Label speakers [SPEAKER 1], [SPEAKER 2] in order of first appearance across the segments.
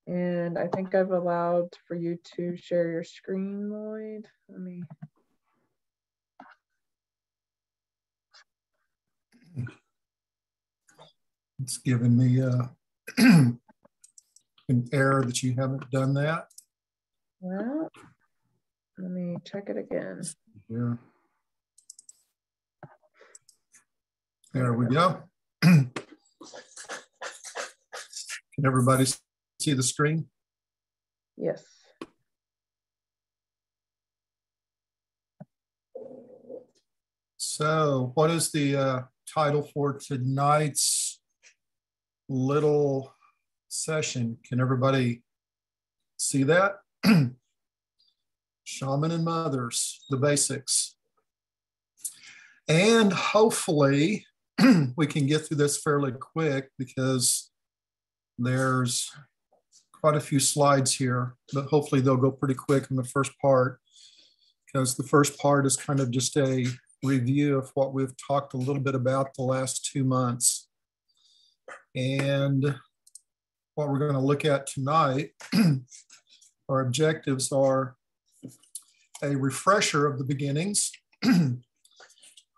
[SPEAKER 1] And I think I've allowed for you to share your screen, Lloyd. Let me.
[SPEAKER 2] It's giving me an error that you haven't done that.
[SPEAKER 1] Well, let me check it again.
[SPEAKER 2] Here. There we go. Can everybody see the screen?
[SPEAKER 1] Yes.
[SPEAKER 2] So what is the title for tonight's little session? Can everybody see that? Shaman and Mothers, the basics. And hopefully we can get through this fairly quick because there's quite a few slides here, but hopefully they'll go pretty quick in the first part, because the first part is kind of just a review of what we've talked a little bit about the last 2 months. And what we're going to look at tonight, our objectives are a refresher of the beginnings. We're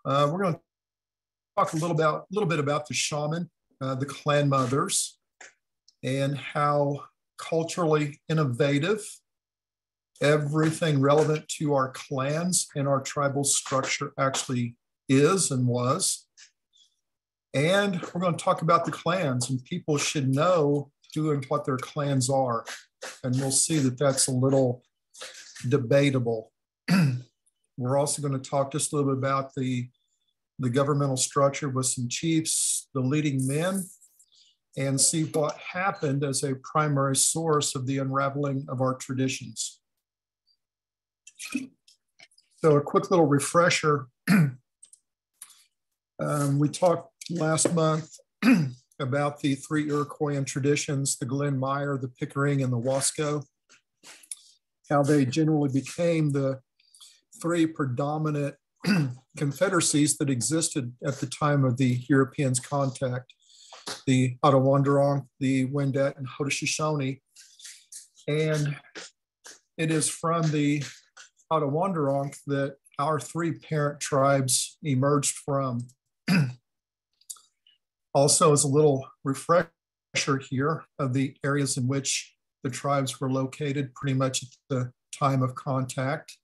[SPEAKER 2] going to talk a little bit about the shaman, the Clan Mothers, and how culturally innovative everything relevant to our clans and our tribal structure actually is and was. And we're going to talk about the clans, and people should know who and what their clans are. And we'll see that that's a little debatable. We're also going to talk just a little bit about the governmental structure with some chiefs, the leading men, and see what happened as a primary source of the unraveling of our traditions. So a quick little refresher. We talked last month about the 3 Iroquois traditions, the Glen Meyer, the Pickering, and the Wasco, how they generally became the 3 predominant confederacies that existed at the time of the Europeans' contact: the Ottawandarong, the Wendat, and Haudenosaunee. And it is from the Ottawandarong that our 3 parent tribes emerged from. Also, as a little refresher here of the areas in which the tribes were located pretty much at the time of contact.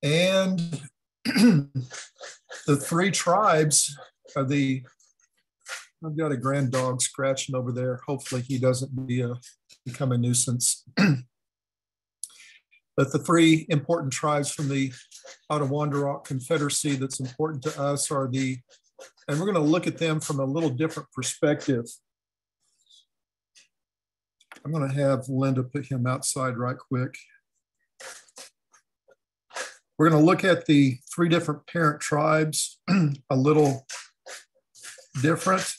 [SPEAKER 2] And the 3 tribes of the, I've got a grand dog scratching over there. Hopefully he doesn't become a nuisance. But the 3 important tribes from the Ottawandarong Confederacy that's important to us are the, and we're going to look at them from a little different perspective. I'm going to have Linda put him outside right quick. We're going to look at the 3 different parent tribes a little different.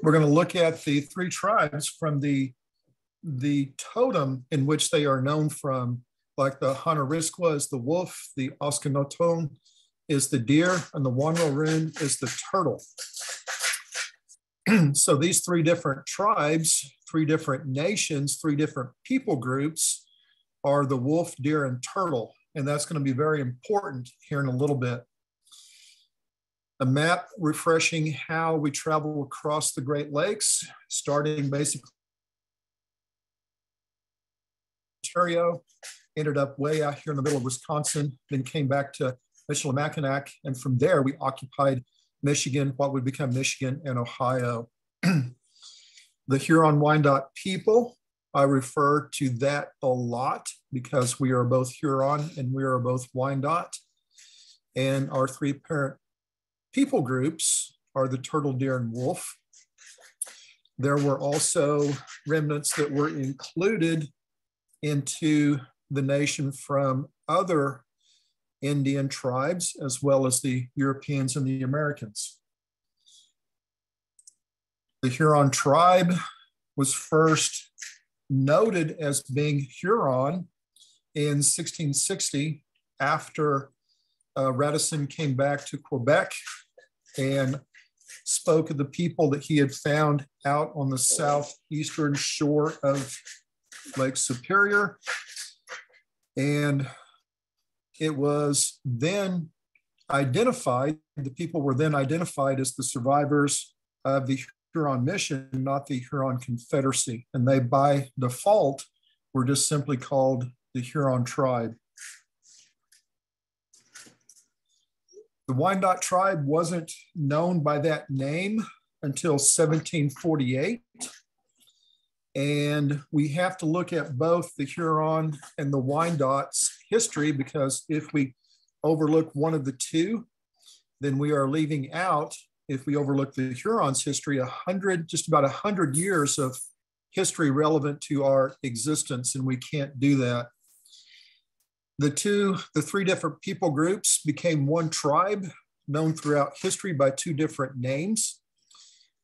[SPEAKER 2] We're going to look at the 3 tribes from the totem in which they are known from, like the Hanariskwa is the wolf, the Oskanoton is the deer, and the Wanrorin is the turtle. So these 3 different tribes, 3 different nations, 3 different people groups are the wolf, deer, and turtle. And that's going to be very important here in a little bit. A map refreshing how we travel across the Great Lakes, starting basically Ontario, ended up way out here in the middle of Wisconsin, then came back to Michilimackinac, and from there we occupied Michigan, what would become Michigan and Ohio. The Huron Wyandotte people, I refer to that a lot because we are both Huron and we are both Wyandotte. And our 3 parent people groups are the turtle, deer, and wolf. There were also remnants that were included into the nation from other Indian tribes, as well as the Europeans and the Americans. The Huron tribe was first noted as being Huron in 1660 after Radisson came back to Quebec and spoke of the people that he had found out on the southeastern shore of Lake Superior. And it was then identified, the people were then identified as the survivors of the Huron mission, not the Huron Confederacy. And they, by default, were just simply called the Huron tribe. The Wyandotte tribe wasn't known by that name until 1748. And we have to look at both the Huron and the Wyandotte's history, because if we overlook one of the two, then we are leaving out, if we overlook the Huron's history, just about 100 years of history relevant to our existence, and we can't do that. The three different people groups became one tribe, known throughout history by two different names.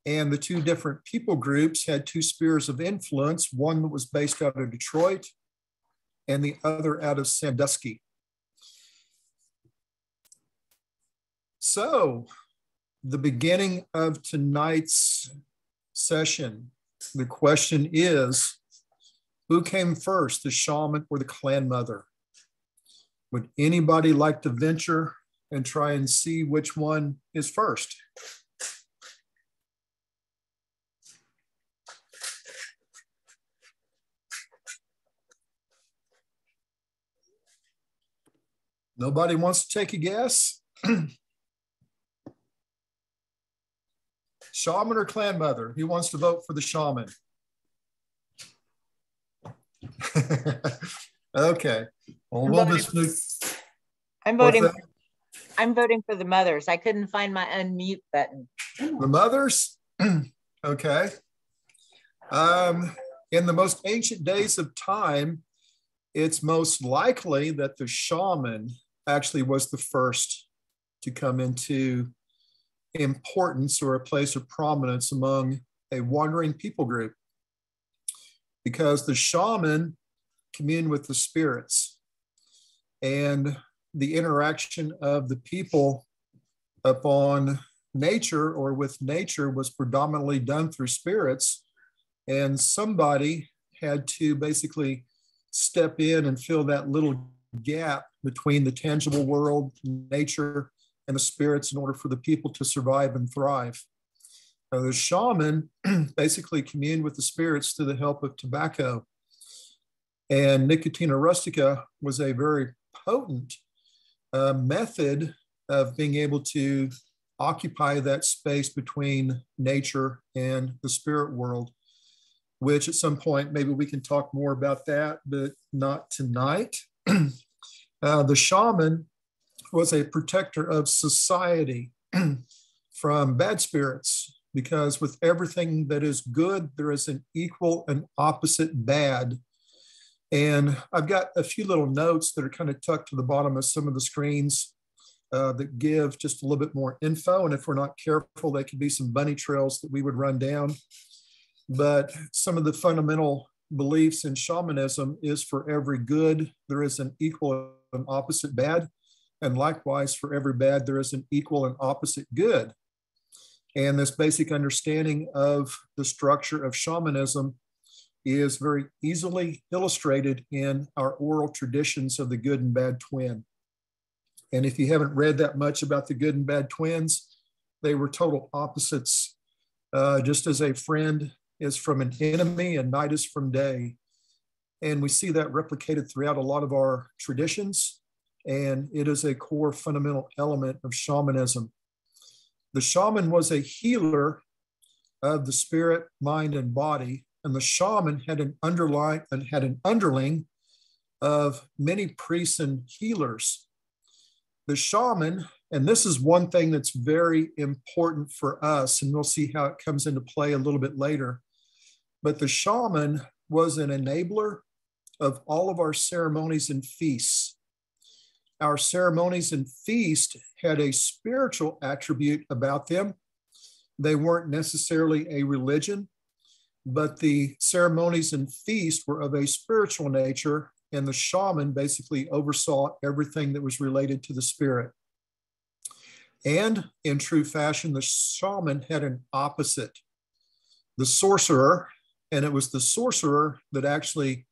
[SPEAKER 2] And the two different people groups had two spheres of influence, one that was based out of Detroit and the other out of Sandusky. So, the beginning of tonight's session, the question is, who came first, the shaman or the clan mother? Would anybody like to venture and try and see which one is first? Nobody wants to take a guess? Shaman or clan mother? Who wants to vote for the shaman? Okay. Well, we'll just move.
[SPEAKER 3] I'm voting for the mothers. I couldn't find my unmute button.
[SPEAKER 2] The mothers? Okay. In the most ancient days of time, it's most likely that the shaman actually was the first to come into importance or a place of prominence among a wandering people group, because the shaman communed with the spirits, and the interaction of the people upon nature or with nature was predominantly done through spirits, and somebody had to basically step in and fill that little gap between the tangible world, nature, and the spirits in order for the people to survive and thrive. Now, the shaman basically communed with the spirits through the help of tobacco. And Nicotina rustica was a very potent method of being able to occupy that space between nature and the spirit world, which at some point, maybe we can talk more about that, but not tonight. The shaman was a protector of society from bad spirits, because with everything that is good, there is an equal and opposite bad. And I've got a few little notes that are kind of tucked to the bottom of some of the screens that give just a little bit more info. And if we're not careful, they could be some bunny trails that we would run down. But some of the fundamental beliefs in shamanism is, for every good, there is an equal and opposite bad. And likewise, for every bad, there is an equal and opposite good. And this basic understanding of the structure of shamanism is very easily illustrated in our oral traditions of the good and bad twin. And if you haven't read that much about the good and bad twins, they were total opposites. Just as a friend is from an enemy and night is from day. And we see that replicated throughout a lot of our traditions. And it is a core fundamental element of shamanism. The shaman was a healer of the spirit, mind, and body. And the shaman had an underling of many priests and healers. The shaman, and this is one thing that's very important for us, and we'll see how it comes into play a little bit later, but the shaman was an enabler of all of our ceremonies and feasts. Our ceremonies and feasts had a spiritual attribute about them. They weren't necessarily a religion, but the ceremonies and feasts were of a spiritual nature, and the shaman basically oversaw everything that was related to the spirit. And in true fashion, the shaman had an opposite, the sorcerer, and it was the sorcerer that actually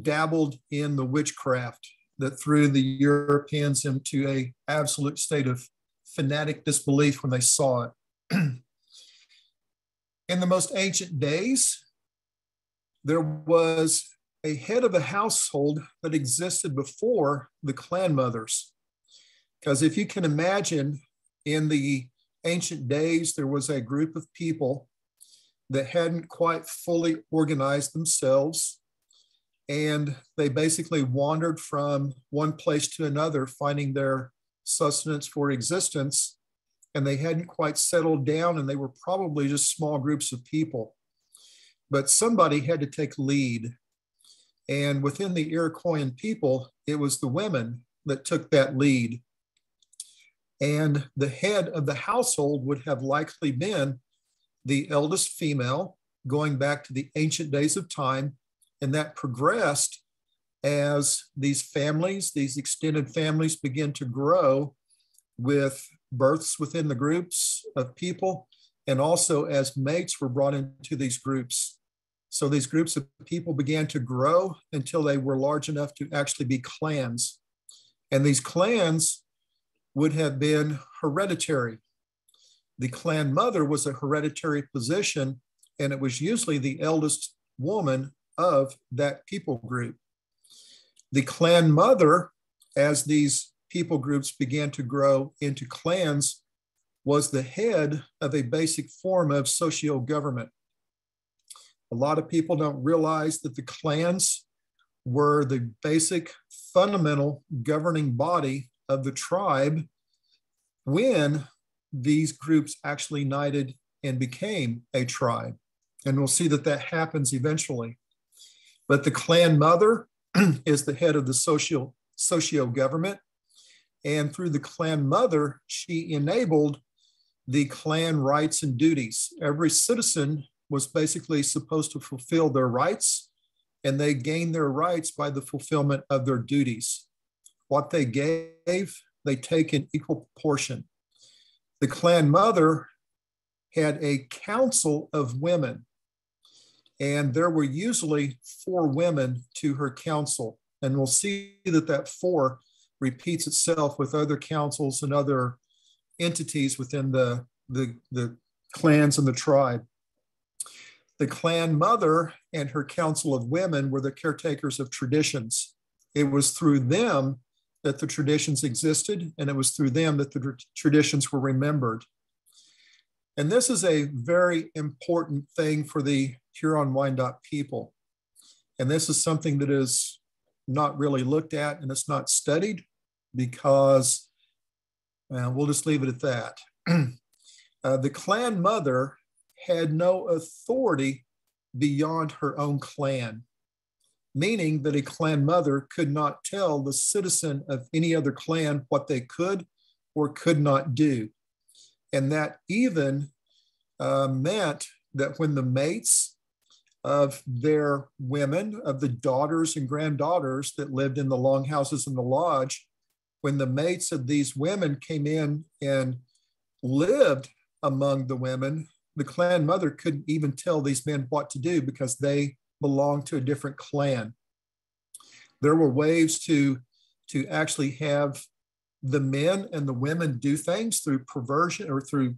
[SPEAKER 2] dabbled in the witchcraft that threw the Europeans into an absolute state of fanatic disbelief when they saw it. In the most ancient days, there was a head of a household that existed before the clan mothers. Because if you can imagine, in the ancient days, there was a group of people that hadn't quite fully organized themselves, and they basically wandered from one place to another, finding their sustenance for existence, and they hadn't quite settled down, and they were probably just small groups of people. But somebody had to take lead. And within the Iroquois people, it was the women that took that lead. And the head of the household would have likely been the eldest female, going back to the ancient days of time. And that progressed as these families, these extended families, begin to grow with births within the groups of people, and also as mates were brought into these groups. So these groups of people began to grow until they were large enough to actually be clans. And these clans would have been hereditary. The clan mother was a hereditary position, and it was usually the eldest woman of that people group. The clan mother, as these people groups began to grow into clans, was the head of a basic form of socio-government. A lot of people don't realize that the clans were the basic fundamental governing body of the tribe when these groups actually united and became a tribe. And we'll see that that happens eventually. But the clan mother is the head of the socio-government. And through the clan mother, she enabled the clan rights and duties. Every citizen was basically supposed to fulfill their rights, and they gained their rights by the fulfillment of their duties. What they gave, they take in equal proportion. The clan mother had a council of women, and there were usually 4 women to her council. And we'll see that that 4 repeats itself with other councils and other entities within the clans and the tribe. The clan mother and her council of women were the caretakers of traditions. It was through them that the traditions existed, and it was through them that the traditions were remembered. And this is a very important thing for the Huron Wyandotte people. And this is something that is not really looked at, and it's not studied, because we'll just leave it at that. The clan mother had no authority beyond her own clan, meaning that a clan mother could not tell the citizen of any other clan what they could or could not do. And that even meant that when the mates of their women, of the daughters and granddaughters that lived in the longhouses and the lodge, when the mates of these women came in and lived among the women, the clan mother couldn't even tell these men what to do because they belonged to a different clan. There were ways to actually have the men and the women do things through perversion, or through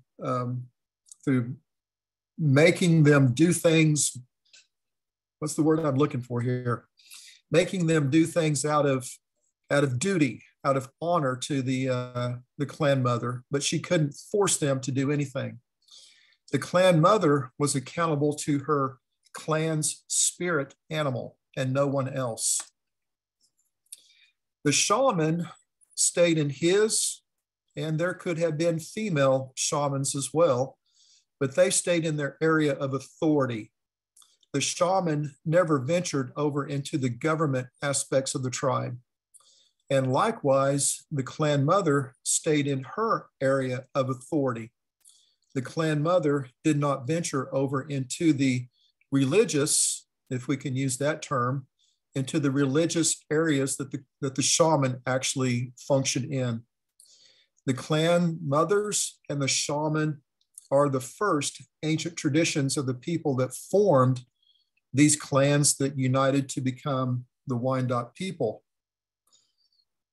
[SPEAKER 2] making them do things. What's the word I'm looking for here? Making them do things out of duty, out of honor to the clan mother, but she couldn't force them to do anything. The clan mother was accountable to her clan's spirit animal and no one else. The shaman stayed in his, and there could have been female shamans as well, but they stayed in their area of authority. The shaman never ventured over into the government aspects of the tribe. And likewise, the clan mother stayed in her area of authority. The clan mother did not venture over into the religious, if we can use that term, into the religious areas that the shaman actually functioned in. The Klan Mothers and the Shaman are the first ancient traditions of the people that formed these clans that united to become the Wyandotte people.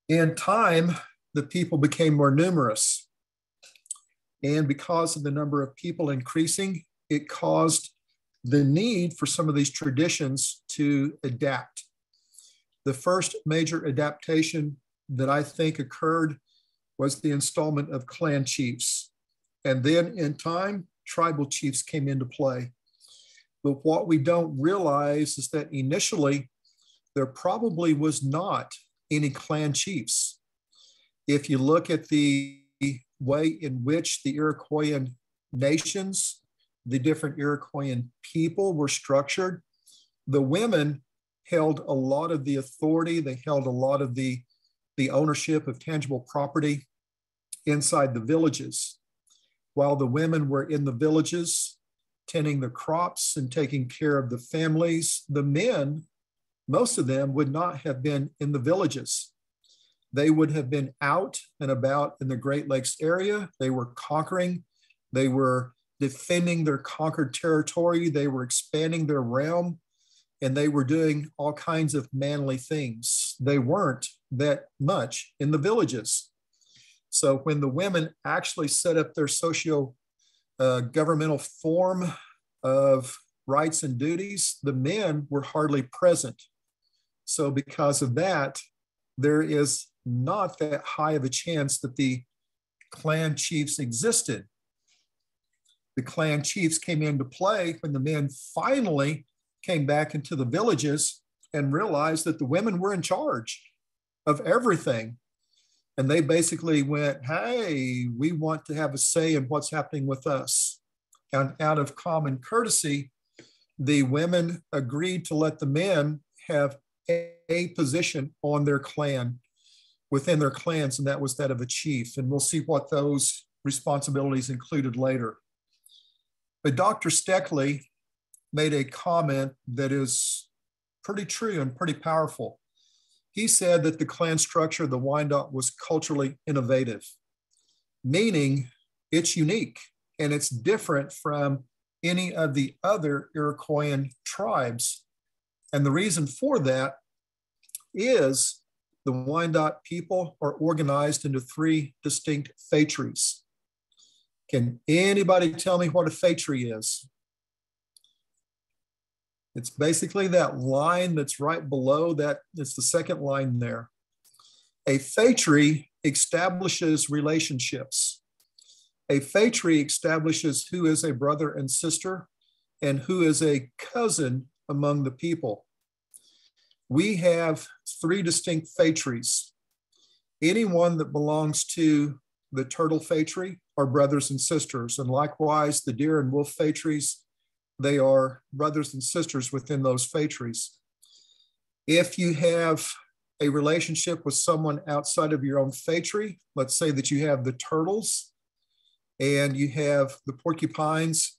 [SPEAKER 2] In time, the people became more numerous. And because of the number of people increasing, it caused the need for some of these traditions to adapt. The first major adaptation that I think occurred was the installment of clan chiefs. And then in time, tribal chiefs came into play. But what we don't realize is that initially, there probably was not any clan chiefs. If you look at the way in which the Iroquois nations, the different Iroquois people were structured, the women held a lot of the authority. They held a lot of the ownership of tangible property inside the villages. While the women were in the villages, tending the crops and taking care of the families, the men, most of them would not have been in the villages. They would have been out and about in the Great Lakes area. They were conquering. They were defending their conquered territory. They were expanding their realm, and they were doing all kinds of manly things. They weren't that much in the villages. So when the women actually set up their socio-governmental form of rights and duties, the men were hardly present. So because of that, there is not that high of a chance that the clan chiefs existed. The clan chiefs came into play when the men finally came back into the villages and realized that the women were in charge of everything. And they basically went, hey, we want to have a say in what's happening with us. And out of common courtesy, the women agreed to let the men have a position on their clan, within their clans, and that was that of a chief. And we'll see what those responsibilities included later. But Dr. Steckley made a comment that is pretty true and pretty powerful. He said that the clan structure of the Wyandotte was culturally innovative, meaning it's unique and it's different from any of the other Iroquois tribes. And the reason for that is the Wyandotte people are organized into 3 distinct phratries. Can anybody tell me what a phratry is? It's basically that line that's right below that. It's the second line there. A phratry establishes relationships. A phratry establishes who is a brother and sister and who is a cousin among the people. We have 3 distinct phratries. Anyone that belongs to the turtle phratry are brothers and sisters, and likewise the deer and wolf phratries, they are brothers and sisters within those phratries. If you have a relationship with someone outside of your own phratry, let's say that you have the turtles and you have the porcupines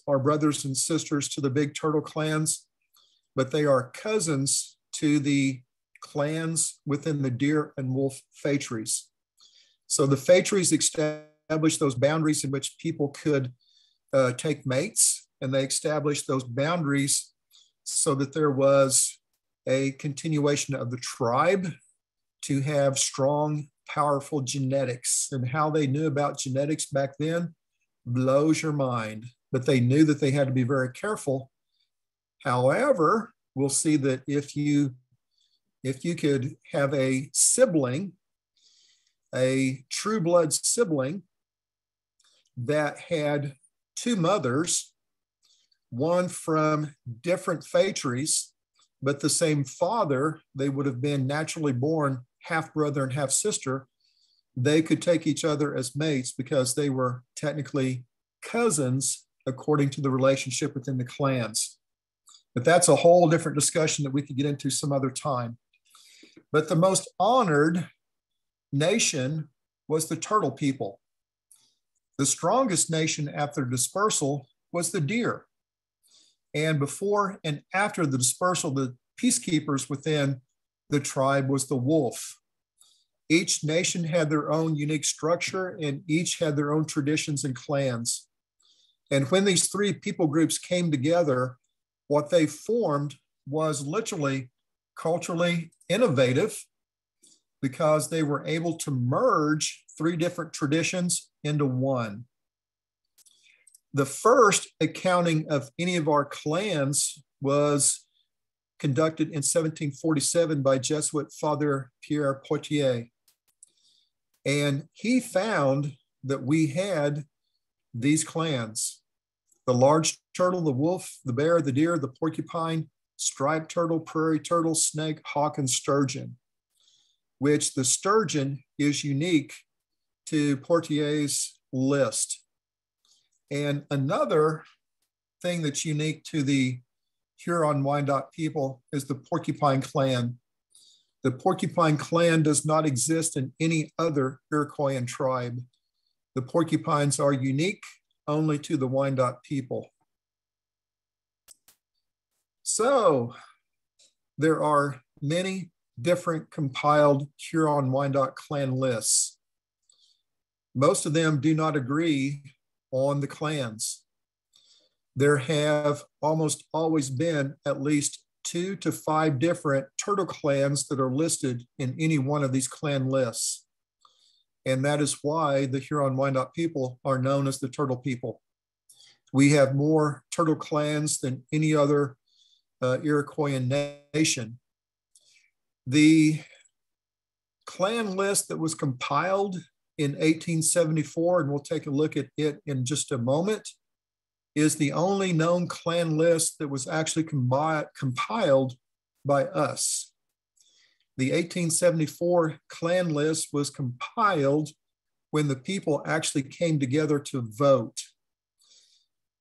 [SPEAKER 2] are brothers and sisters to the big turtle clans, but they are cousins to the clans within the deer and wolf phratries. So the phratries established those boundaries in which people could take mates, and they established those boundaries so that there was a continuation of the tribe to have strong, powerful genetics. And how they knew about genetics back then blows your mind, but they knew that they had to be very careful. However, we'll see that if you could have a sibling, a true blood sibling that had 2 mothers, one from different phratries, but the same father, they would have been naturally born half brother and half sister. They could take each other as mates because they were technically cousins according to the relationship within the clans. But that's a whole different discussion that we could get into some other time. But the most honored nation was the turtle people. The strongest nation after dispersal was the deer. And before and after the dispersal, the peacekeepers within the tribe was the wolf. Each nation had their own unique structure, and each had their own traditions and clans. And when these three people groups came together, what they formed was literally culturally innovative, because they were able to merge three different traditions into one. The first accounting of any of our clans was conducted in 1747 by Jesuit Father Pierre Poitiers. And he found that we had these clans: the large turtle, the wolf, the bear, the deer, the porcupine, striped turtle, prairie turtle, snake, hawk, and sturgeon, which the sturgeon is unique to Poitiers' list. And another thing that's unique to the Huron Wyandotte people is the Porcupine Clan. The Porcupine Clan does not exist in any other Iroquois tribe. The Porcupines are unique only to the Wyandotte people. So there are many different compiled Huron Wyandotte clan lists. Most of them do not agree on the clans. There have almost always been at least 2 to 5 different turtle clans that are listed in any one of these clan lists. And that is why the Huron Wyandotte people are known as the turtle people. We have more turtle clans than any other Iroquois nation. The clan list that was compiled in 1874, and we'll take a look at it in just a moment, is the only known clan list that was actually compiled by us. The 1874 clan list was compiled when the people actually came together to vote.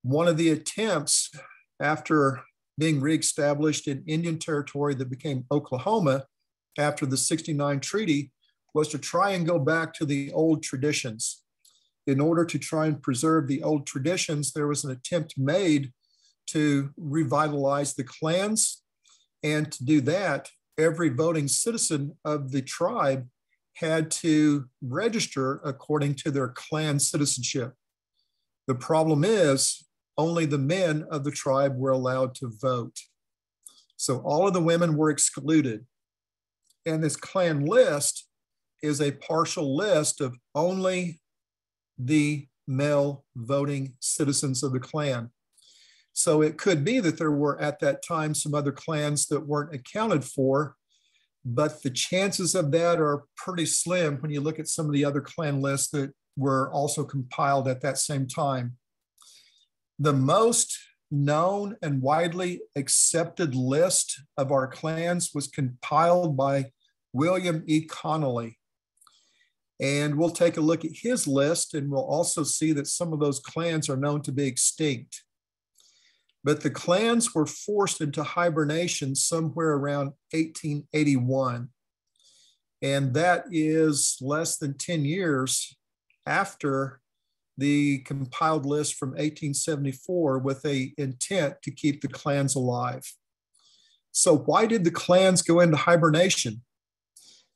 [SPEAKER 2] One of the attempts after being reestablished in Indian territory that became Oklahoma after the 69 treaty was to try and go back to the old traditions. In order to try and preserve the old traditions, there was an attempt made to revitalize the clans. And to do that, every voting citizen of the tribe had to register according to their clan citizenship. The problem is, only the men of the tribe were allowed to vote. So all of the women were excluded. And this clan list is a partial list of only the male voting citizens of the clan. So it could be that there were at that time some other clans that weren't accounted for, but the chances of that are pretty slim when you look at some of the other clan lists that were also compiled at that same time. The most known and widely accepted list of our clans was compiled by William E. Connolly. And we'll take a look at his list, and we'll also see that some of those clans are known to be extinct. But the clans were forced into hibernation somewhere around 1881. And that is less than 10 years after the compiled list from 1874 with an intent to keep the clans alive. So why did the clans go into hibernation?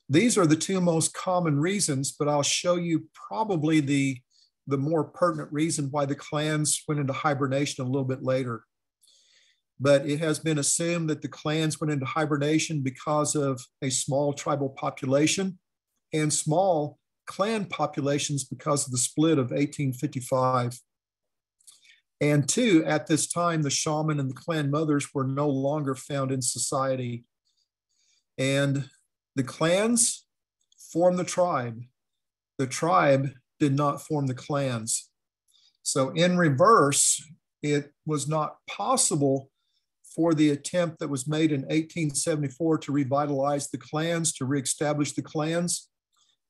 [SPEAKER 2] These are the 2 most common reasons, but I'll show you probably the more pertinent reason why the clans went into hibernation a little bit later. But it has been assumed that the clans went into hibernation because of a small tribal population and small clan populations because of the split of 1855. And 2, at this time, the shaman and the clan mothers were no longer found in society. And the clans formed the tribe. The tribe did not form the clans. So in reverse, it was not possible for the attempt that was made in 1874 to revitalize the clans, to reestablish the clans,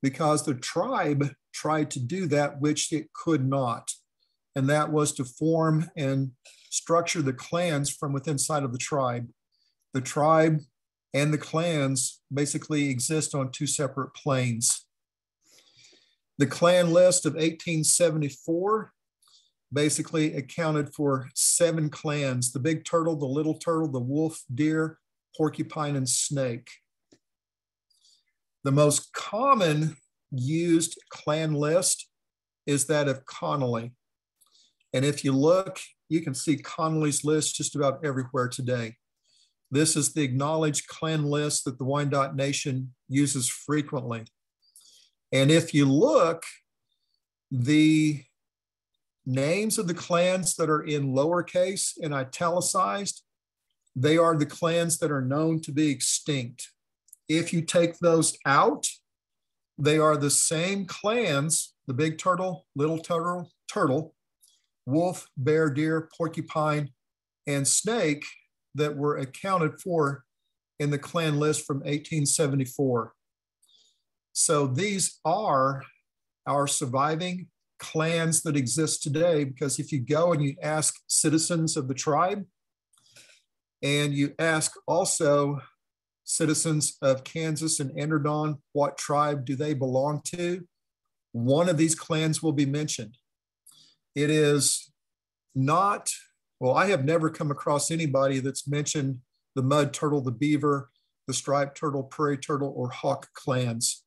[SPEAKER 2] because the tribe tried to do that which it could not. And that was to form and structure the clans from within inside of the tribe. The tribe and the clans basically exist on 2 separate planes. The clan list of 1874 basically accounted for 7 clans: the big turtle, the little turtle, the wolf, deer, porcupine, and snake. The most common used clan list is that of Connolly. And if you look, you can see Connolly's list just about everywhere today. This is the acknowledged clan list that the Wyandotte Nation uses frequently. And if you look, the names of the clans that are in lowercase and italicized, they are the clans that are known to be extinct. If you take those out, they are the same clans, the big turtle, little turtle, wolf, bear, deer, porcupine, and snake that were accounted for in the clan list from 1874. So these are our surviving clans that exist today, because if you go and you ask citizens of the tribe, and you ask also citizens of Kansas and Enderdawn, what tribe do they belong to? One of these clans will be mentioned. It is not, well, I have never come across anybody that's mentioned the mud turtle, the beaver, the striped turtle, prairie turtle, or hawk clans.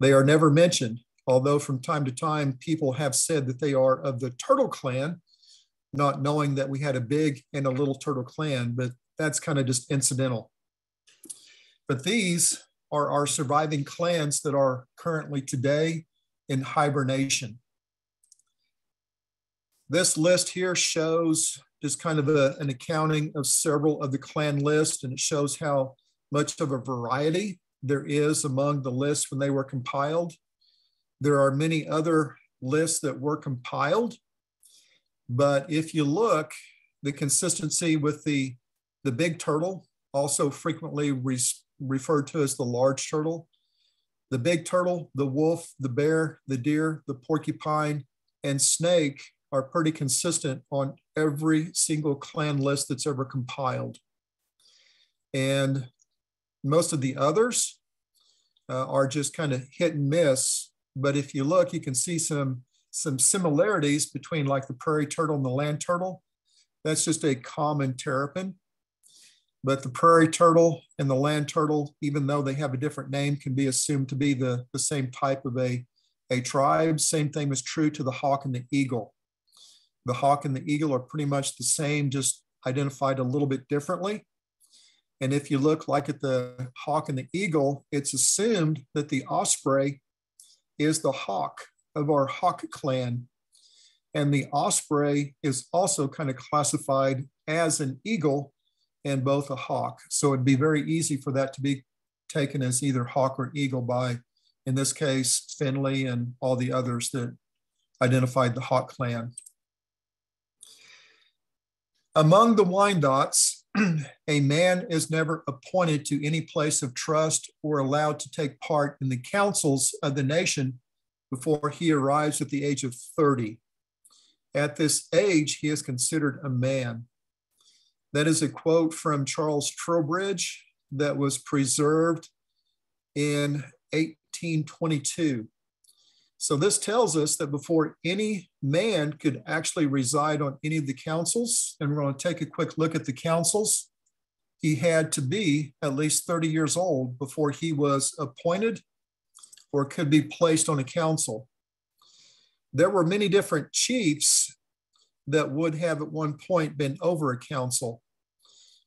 [SPEAKER 2] They are never mentioned, although from time to time, people have said that they are of the turtle clan, not knowing that we had a big and a little turtle clan, but that's kind of just incidental. But these are our surviving clans that are currently today in hibernation. This list here shows just kind of an accounting of several of the clan lists, and it shows how much of a variety there is among the lists when they were compiled. There are many other lists that were compiled, but if you look, the consistency with the big turtle, also frequently referred to as the large turtle, the big turtle, the wolf, the bear, the deer, the porcupine, and snake are pretty consistent on every single clan list that's ever compiled. And most of the others are just kind of hit and miss. But if you look, you can see some similarities between like the prairie turtle and the land turtle. That's just a common terrapin. But the prairie turtle and the land turtle, even though they have a different name, can be assumed to be the same type of a tribe. Same thing is true to the hawk and the eagle. The hawk and the eagle are pretty much the same, just identified a little bit differently. And if you look like at the hawk and the eagle, it's assumed that the osprey is the hawk of our hawk clan. And the osprey is also kind of classified as an eagle and both a hawk. So it'd be very easy for that to be taken as either hawk or eagle by, in this case, Finley and all the others that identified the hawk clan. Among the Wyandottes, a man is never appointed to any place of trust or allowed to take part in the councils of the nation before he arrives at the age of 30. At this age, he is considered a man. That is a quote from Charles Trowbridge that was preserved in 1822. So this tells us that before any man could actually reside on any of the councils, and we're going to take a quick look at the councils, he had to be at least 30 years old before he was appointed or could be placed on a council. There were many different chiefs that would have at one point been over a council.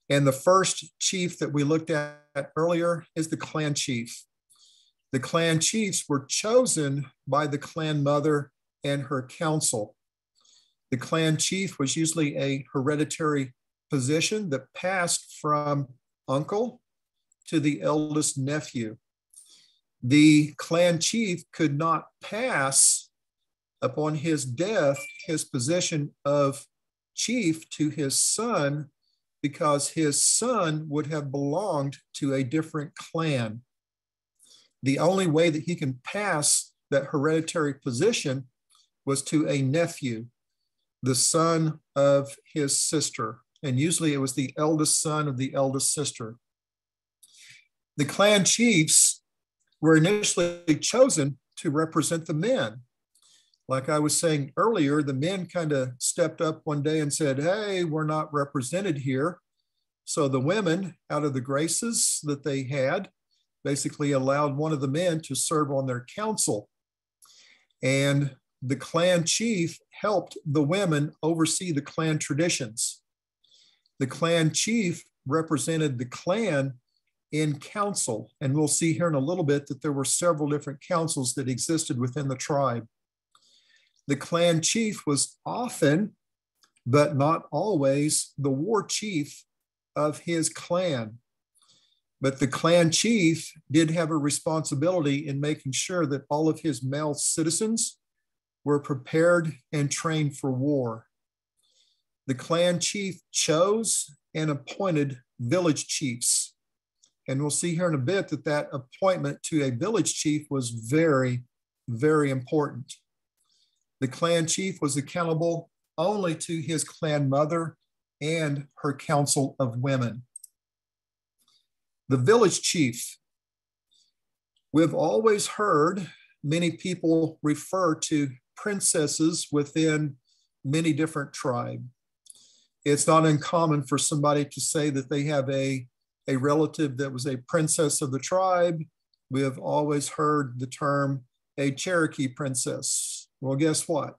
[SPEAKER 2] And the first chief that we looked at earlier is the clan chief. The clan chiefs were chosen by the clan mother and her council. The clan chief was usually a hereditary position that passed from uncle to the eldest nephew. The clan chief could not pass upon his death his position of chief to his son, because his son would have belonged to a different clan. The only way that he can pass that hereditary position was to a nephew, the son of his sister. And usually it was the eldest son of the eldest sister. The clan chiefs were initially chosen to represent the men. Like I was saying earlier, the men kind of stepped up one day and said, hey, we're not represented here. So the women, out of the graces that they had, basically allowed one of the men to serve on their council. And the clan chief helped the women oversee the clan traditions. The clan chief represented the clan in council. And we'll see here in a little bit that there were several different councils that existed within the tribe. The clan chief was often, but not always, the war chief of his clan. But the clan chief did have a responsibility in making sure that all of his male citizens were prepared and trained for war. The clan chief chose and appointed village chiefs. And we'll see here in a bit that that appointment to a village chief was very, very important. The clan chief was accountable only to his clan mother and her council of women. The village chief. We've always heard many people refer to princesses within many different tribes. It's not uncommon for somebody to say that they have a relative that was a princess of the tribe. We have always heard the term a Cherokee princess. Well, guess what?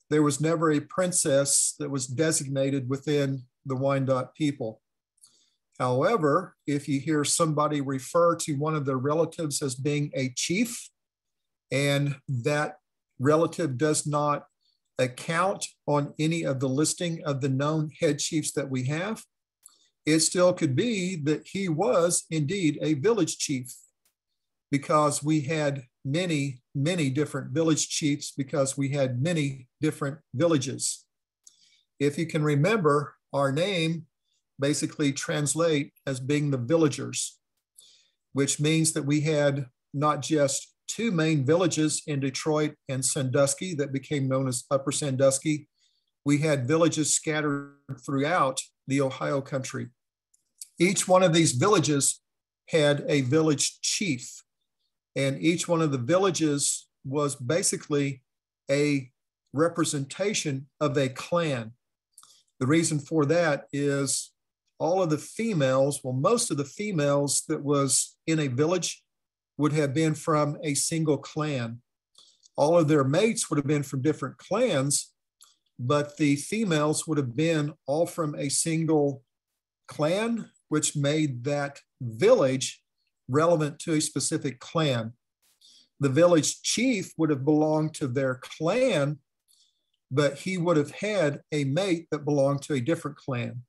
[SPEAKER 2] There was never a princess that was designated within the Wyandotte people. However, if you hear somebody refer to one of their relatives as being a chief, and that relative does not account on any of the listing of the known head chiefs that we have, it still could be that he was indeed a village chief, because we had many, many different village chiefs, because we had many different villages. If you can remember, our name basically translate as being the villagers, which means that we had not just two main villages in Detroit and Sandusky that became known as Upper Sandusky. We had villages scattered throughout the Ohio country. Each one of these villages had a village chief, and each one of the villages was basically a representation of a clan. The reason for that is all of the females, well, most of the females that was in a village would have been from a single clan. All of their mates would have been from different clans, but the females would have been all from a single clan, which made that village relevant to a specific clan. The village chief would have belonged to their clan, but he would have had a mate that belonged to a different clan.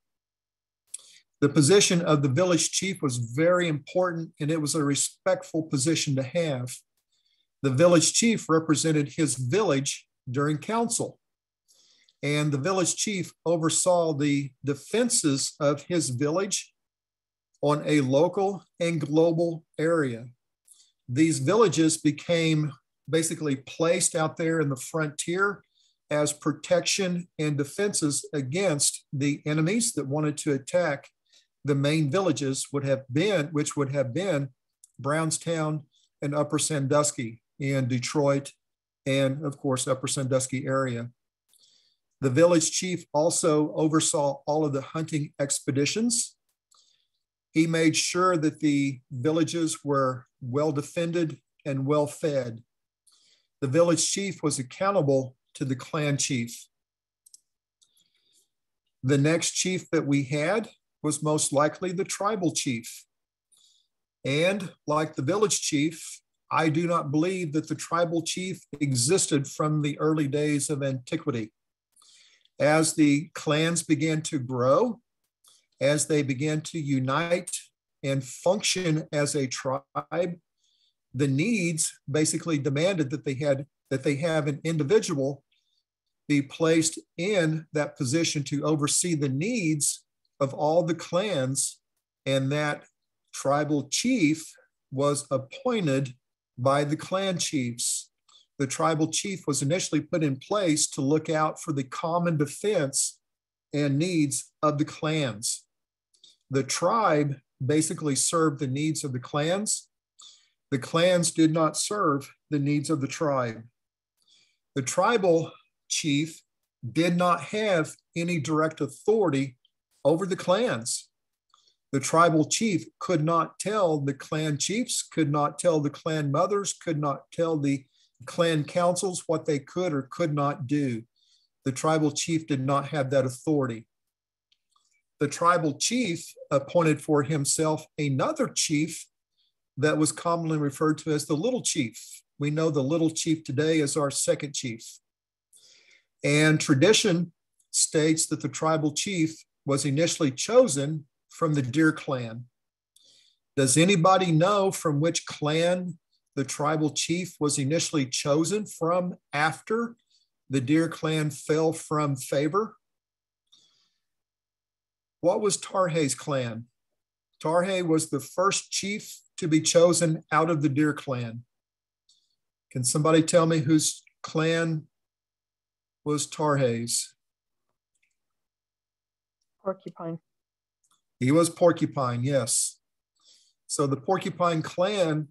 [SPEAKER 2] The position of the village chief was very important, and it was a respectful position to have. The village chief represented his village during council, and the village chief oversaw the defenses of his village on a local and global area. These villages became basically placed out there in the frontier as protection and defenses against the enemies that wanted to attack the main villages, which would have been Brownstown and Upper Sandusky in Detroit, and of course, Upper Sandusky area. The village chief also oversaw all of the hunting expeditions. He made sure that the villages were well defended and well fed. The village chief was accountable to the clan chief. The next chief that we had was most likely the tribal chief. And like the village chief, I do not believe that the tribal chief existed from the early days of antiquity. As the clans began to grow, as they began to unite and function as a tribe, the needs basically demanded that they have an individual be placed in that position to oversee the needs of all the clans, and that tribal chief was appointed by the clan chiefs. The tribal chief was initially put in place to look out for the common defense and needs of the clans. The tribe basically served the needs of the clans. The clans did not serve the needs of the tribe. The tribal chief did not have any direct authority over the clans. The tribal chief could not tell the clan chiefs, could not tell the clan mothers, could not tell the clan councils what they could or could not do. The tribal chief did not have that authority. The tribal chief appointed for himself another chief that was commonly referred to as the little chief. We know the little chief today as our second chief. And tradition states that the tribal chief was initially chosen from the Deer clan. Does anybody know from which clan the tribal chief was initially chosen from after the Deer clan fell from favor? What was Tarhe's clan? Tarhe was the first chief to be chosen out of the Deer clan. Can somebody tell me whose clan was Tarhe's?
[SPEAKER 1] Porcupine.
[SPEAKER 2] He was Porcupine, yes. So the Porcupine Clan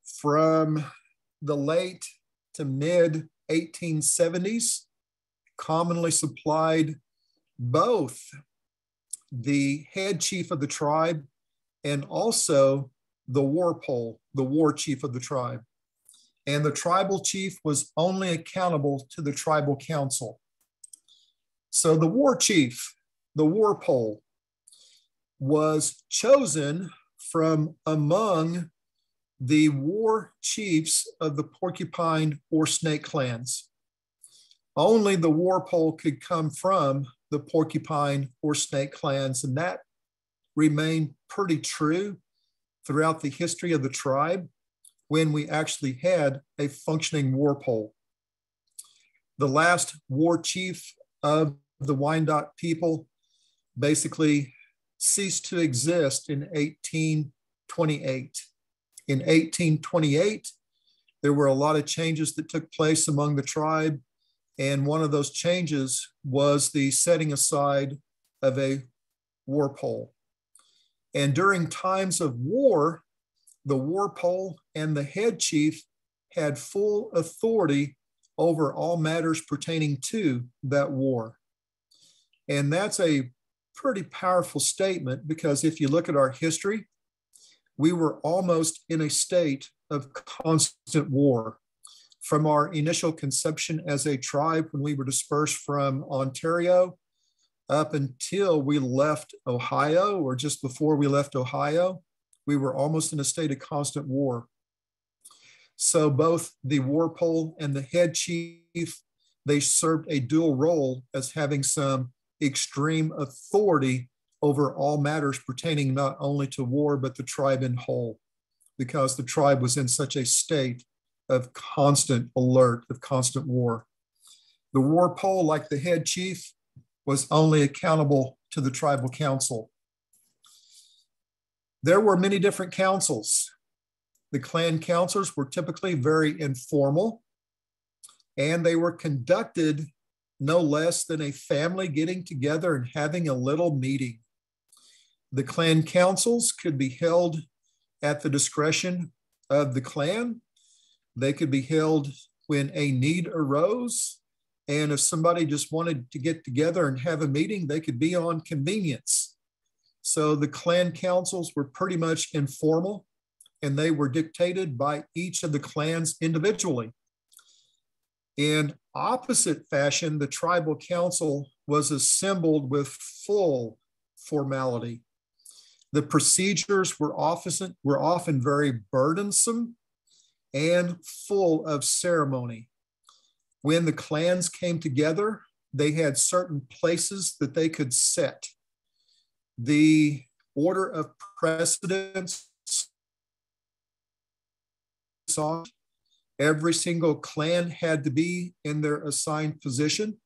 [SPEAKER 2] from the late to mid 1870s commonly supplied both the head chief of the tribe and also the war pole, the war chief of the tribe. And the tribal chief was only accountable to the tribal council. So the war chief, the war pole, was chosen from among the war chiefs of the Porcupine or Snake clans. Only the war pole could come from the Porcupine or Snake clans, and that remained pretty true throughout the history of the tribe when we actually had a functioning war pole. The last war chief of the Wyandotte people basically ceased to exist in 1828. In 1828, there were a lot of changes that took place among the tribe, and one of those changes was the setting aside of a war pole. And during times of war, the war pole and the head chief had full authority over all matters pertaining to that war. And that's a pretty powerful statement, because if you look at our history, we were almost in a state of constant war. From our initial conception as a tribe when we were dispersed from Ontario up until we left Ohio, or just before we left Ohio, we were almost in a state of constant war. So both the war pole and the head chief, they served a dual role as having some extreme authority over all matters pertaining not only to war, but the tribe in whole, because the tribe was in such a state of constant alert, of constant war. The war pole, like the head chief, was only accountable to the tribal council. There were many different councils. The clan councils were typically very informal, and they were conducted no less than a family getting together and having a little meeting. The clan councils could be held at the discretion of the clan. They could be held when a need arose. And if somebody just wanted to get together and have a meeting, they could be on convenience. So the clan councils were pretty much informal, and they were dictated by each of the clans individually. In opposite fashion, the tribal council was assembled with full formality. The procedures were often very burdensome and full of ceremony. When the clans came together, they had certain places that they could set. The order of precedence, every single clan had to be in their assigned position.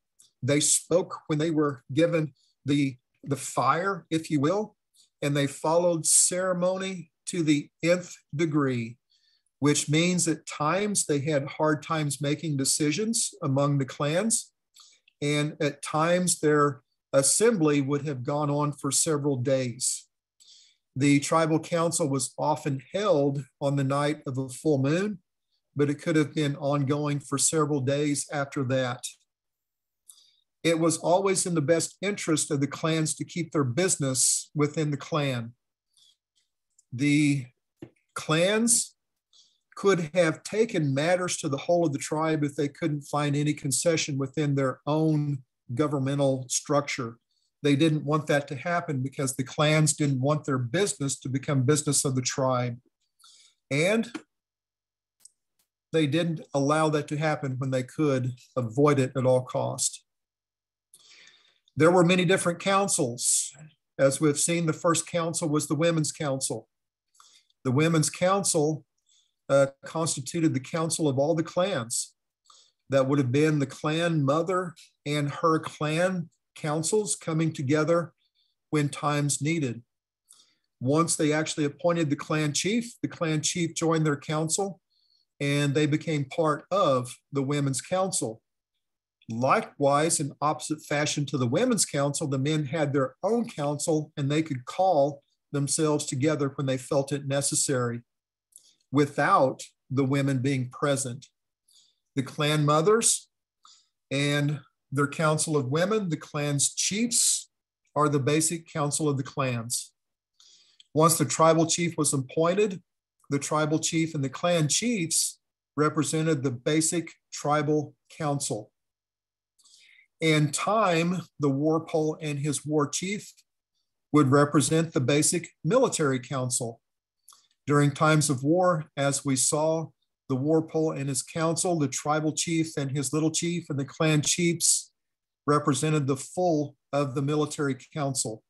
[SPEAKER 2] They spoke when they were given the fire, if you will, and they followed ceremony to the nth degree, which means at times they had hard times making decisions among the clans. And at times their assembly would have gone on for several days. The tribal council was often held on the night of a full moon, but it could have been ongoing for several days after that. it was always in the best interest of the clans to keep their business within the clan. The clans could have taken matters to the whole of the tribe if they couldn't find any concession within their own governmental structure. They didn't want that to happen because the clans didn't want their business to become business of the tribe. And they didn't allow that to happen when they could avoid it at all cost. There were many different councils. As we've seen, the first council was the Women's Council. The Women's Council constituted the council of all the clans. That would have been the clan mother and her clan councils coming together when times needed. Once they actually appointed the clan chief joined their council and they became part of the Women's Council. Likewise, in opposite fashion to the Women's Council, the men had their own council and they could call themselves together when they felt it necessary without the women being present. The clan mothers and their council of women, the clan's chiefs, are the basic council of the clans. Once the tribal chief was appointed, the tribal chief and the clan chiefs represented the basic tribal council. In time, the war pole and his war chief would represent the basic military council. During times of war, as we saw, the war pole and his council, the tribal chief and his little chief, and the clan chiefs represented the full of the military council.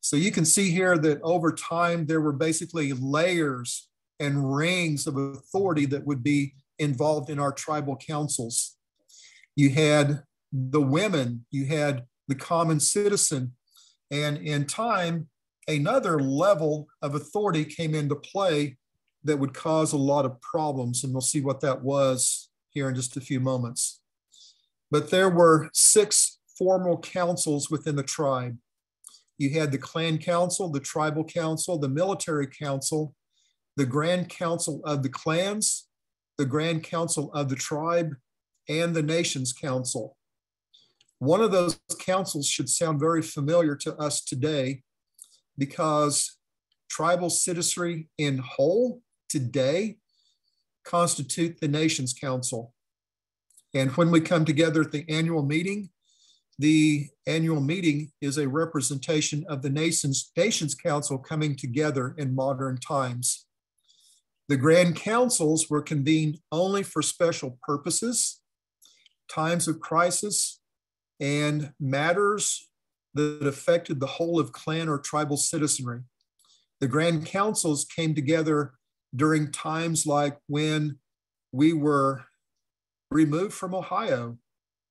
[SPEAKER 2] So you can see here that over time, there were basically layers and rings of authority that would be involved in our tribal councils. You had the women, you had the common citizen, and in time, another level of authority came into play that would cause a lot of problems, and we'll see what that was here in just a few moments. But there were 6 formal councils within the tribe. You had the clan council, the tribal council, the military council, the grand council of the clans, the grand council of the tribe, and the nation's council. One of those councils should sound very familiar to us today because tribal citizenry in whole today constitute the nation's council. And when we come together at the annual meeting is a representation of the nation's council coming together in modern times. The grand councils were convened only for special purposes, times of crisis, and matters that affected the whole of clan or tribal citizenry. The grand councils came together during times like when we were removed from Ohio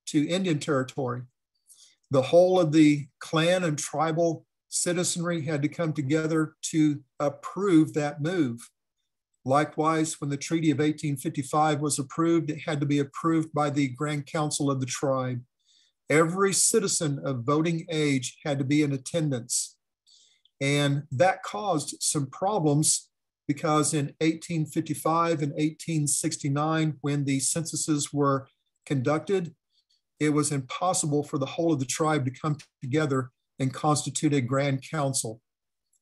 [SPEAKER 2] to Indian Territory. The whole of the clan and tribal citizenry had to come together to approve that move. Likewise, when the Treaty of 1855 was approved, it had to be approved by the Grand Council of the tribe. Every citizen of voting age had to be in attendance. And that caused some problems because in 1855 and 1869, when the censuses were conducted, it was impossible for the whole of the tribe to come together and constitute a grand council.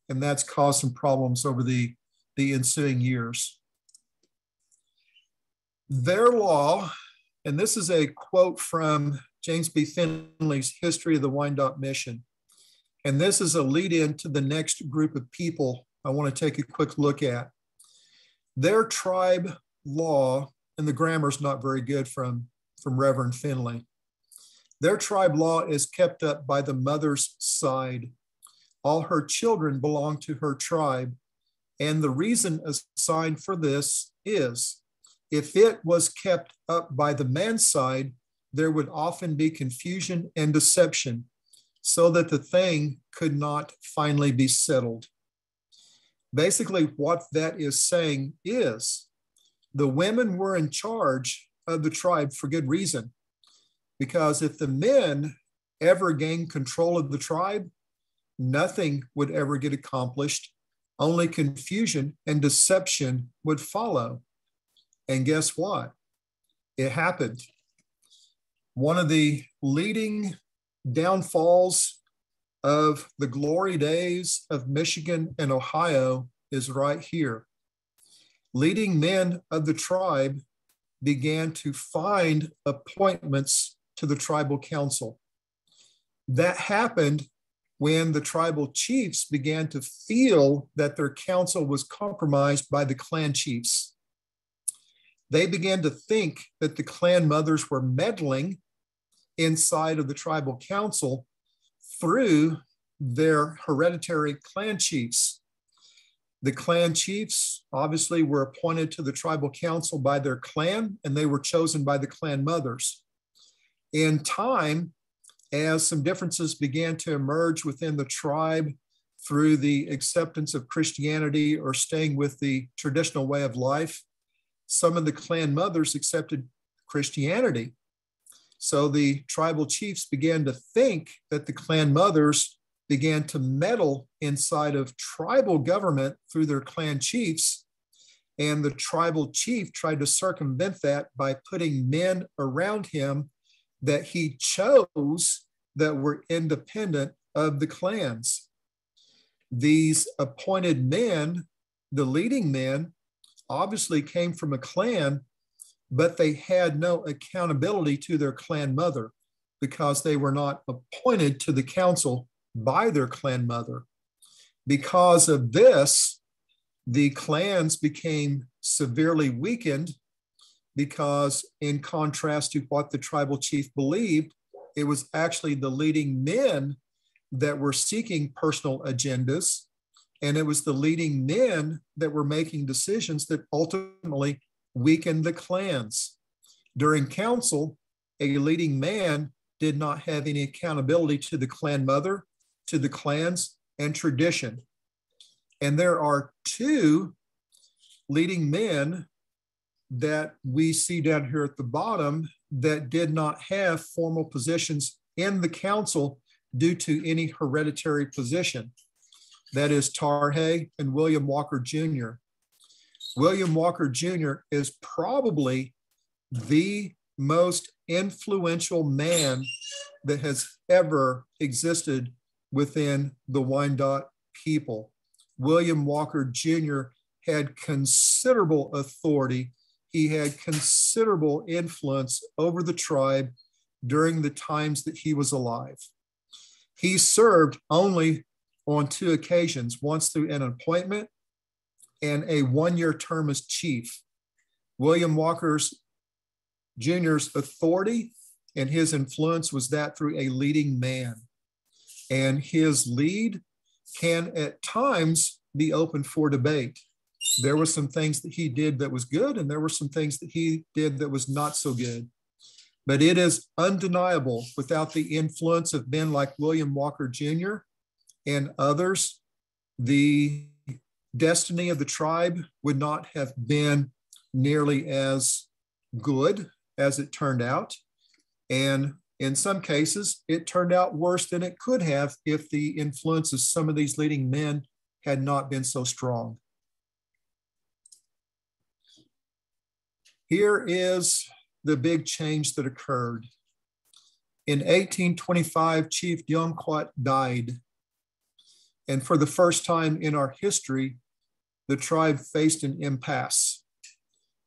[SPEAKER 2] And that's caused some problems over the ensuing years. Their law, and this is a quote from James B. Finley's History of the Wyandotte Mission. And this is a lead in to the next group of people I want to take a quick look at. Their tribe law, and the grammar's not very good from Reverend Finley. Their tribe law is kept up by the mother's side. All her children belong to her tribe. And the reason assigned for this is if it was kept up by the man's side, there would often be confusion and deception so that the thing could not finally be settled. Basically, what that is saying is the women were in charge of the tribe for good reason, because if the men ever gained control of the tribe, nothing would ever get accomplished. Only confusion and deception would follow. And guess what? It happened. One of the leading downfalls of the glory days of Michigan and Ohio is right here. Leading men of the tribe began to find appointments to the tribal council. That happened when the tribal chiefs began to feel that their council was compromised by the clan chiefs. They began to think that the clan mothers were meddling inside of the tribal council through their hereditary clan chiefs. The clan chiefs obviously were appointed to the tribal council by their clan, and they were chosen by the clan mothers. In time, as some differences began to emerge within the tribe through the acceptance of Christianity or staying with the traditional way of life, some of the clan mothers accepted Christianity. So the tribal chiefs began to think that the clan mothers began to meddle inside of tribal government through their clan chiefs. And the tribal chief tried to circumvent that by putting men around him that he chose that were independent of the clans. These appointed men, the leading men, obviously came from a clan, but they had no accountability to their clan mother because they were not appointed to the council by their clan mother. Because of this, the clans became severely weakened because, in contrast to what the tribal chief believed, it was actually the leading men that were seeking personal agendas, and it was the leading men that were making decisions that ultimately weakened the clans. During council, a leading man did not have any accountability to the clan mother, to the clans, and tradition. And there are two leading men that we see down here at the bottom that did not have formal positions in the council due to any hereditary position. That is Tarhay and William Walker Jr. William Walker Jr. is probably the most influential man that has ever existed within the Wyandotte people. William Walker Jr. had considerable authority. He had considerable influence over the tribe during the times that he was alive. He served only on two occasions, once through an appointment and a one-year term as chief. William Walker Jr.'s authority and his influence was that through a leading man. And his lead can at times be open for debate. There were some things that he did that was good, and there were some things that he did that was not so good. But it is undeniable, without the influence of men like William Walker Jr. and others, the destiny of the tribe would not have been nearly as good as it turned out. And in some cases, it turned out worse than it could have if the influence of some of these leading men had not been so strong. Here is the big change that occurred. In 1825, Chief Yonquat died. And for the first time in our history, the tribe faced an impasse.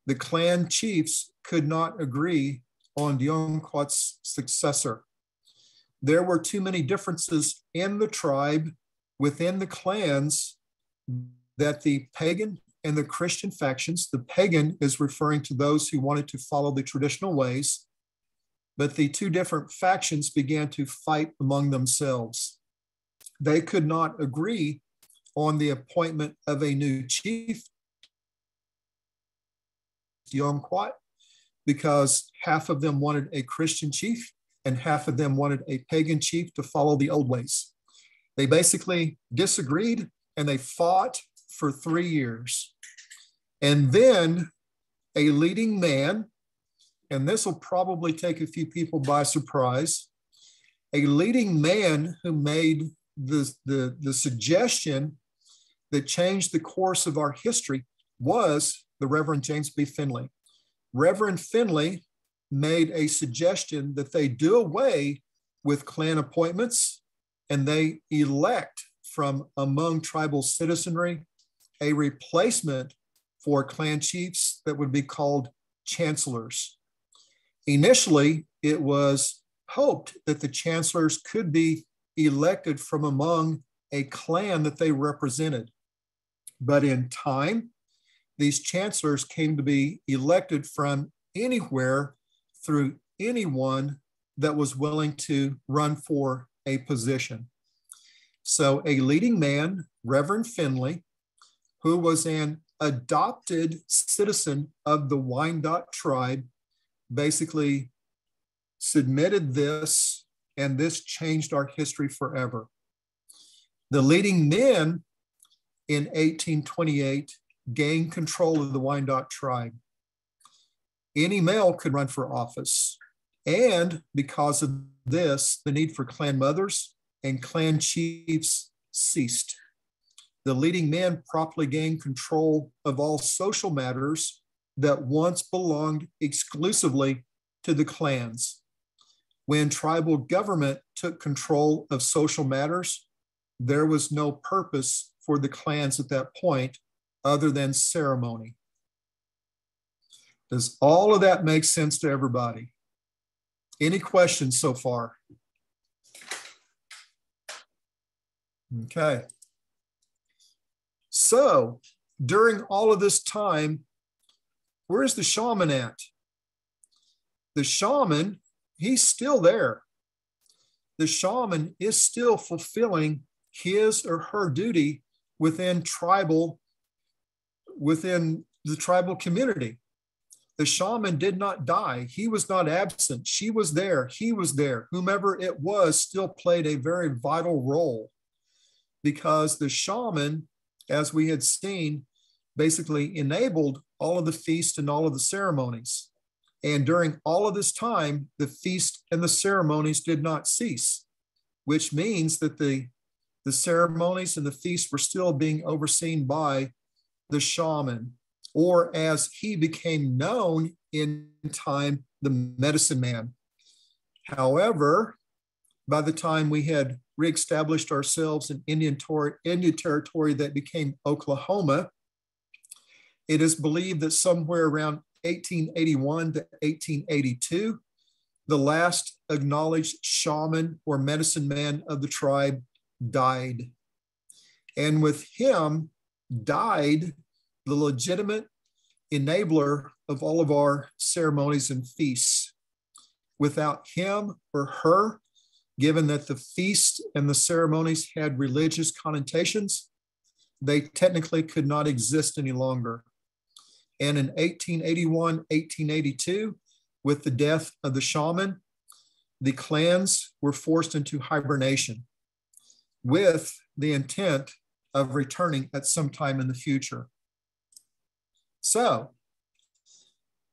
[SPEAKER 2] The clan chiefs could not agree on Yonquat's successor. There were too many differences in the tribe within the clans that the pagan and the Christian factions, the pagan is referring to those who wanted to follow the traditional ways, but the two different factions began to fight among themselves. They could not agree on the appointment of a new chief, Yonquat, because half of them wanted a Christian chief and half of them wanted a pagan chief to follow the old ways. They basically disagreed and they fought for 3 years. And then a leading man, and this will probably take a few people by surprise, a leading man who made the suggestion that changed the course of our history was the Reverend James B. Finley. Reverend Finley made a suggestion that they do away with clan appointments, and they elect from among tribal citizenry a replacement for clan chiefs that would be called chancellors. Initially, it was hoped that the chancellors could be elected from among a clan that they represented. But in time, these chancellors came to be elected from anywhere through anyone that was willing to run for a position. So a leading man, Reverend Finley, who was an adopted citizen of the Wyandotte tribe, basically submitted this, and this changed our history forever. The leading men in 1828 gained control of the Wyandotte tribe. Any male could run for office. And because of this, the need for clan mothers and clan chiefs ceased. The leading men promptly gained control of all social matters that once belonged exclusively to the clans. When tribal government took control of social matters, there was no purpose for the clans at that point other than ceremony. Does all of that make sense to everybody? Any questions so far? Okay. So during all of this time, where's the shaman at? The shaman, he's still there. The shaman is still fulfilling his or her duty within the tribal community. The shaman did not die. He was not absent. She was there. He was there. Whomever it was still played a very vital role, because the shaman, as we had seen, basically enabled all of the feasts and all of the ceremonies. And during all of this time, the feast and the ceremonies did not cease, which means that the ceremonies and the feasts were still being overseen by the shaman, or as he became known in time, the medicine man. However, by the time we had reestablished ourselves in Indian territory that became Oklahoma, it is believed that somewhere around 1881 to 1882, the last acknowledged shaman or medicine man of the tribe died. And with him died the legitimate enabler of all of our ceremonies and feasts. Without him or her, given that the feast and the ceremonies had religious connotations, they technically could not exist any longer. And in 1881, 1882, with the death of the shaman, the clans were forced into hibernation with the intent of returning at some time in the future. So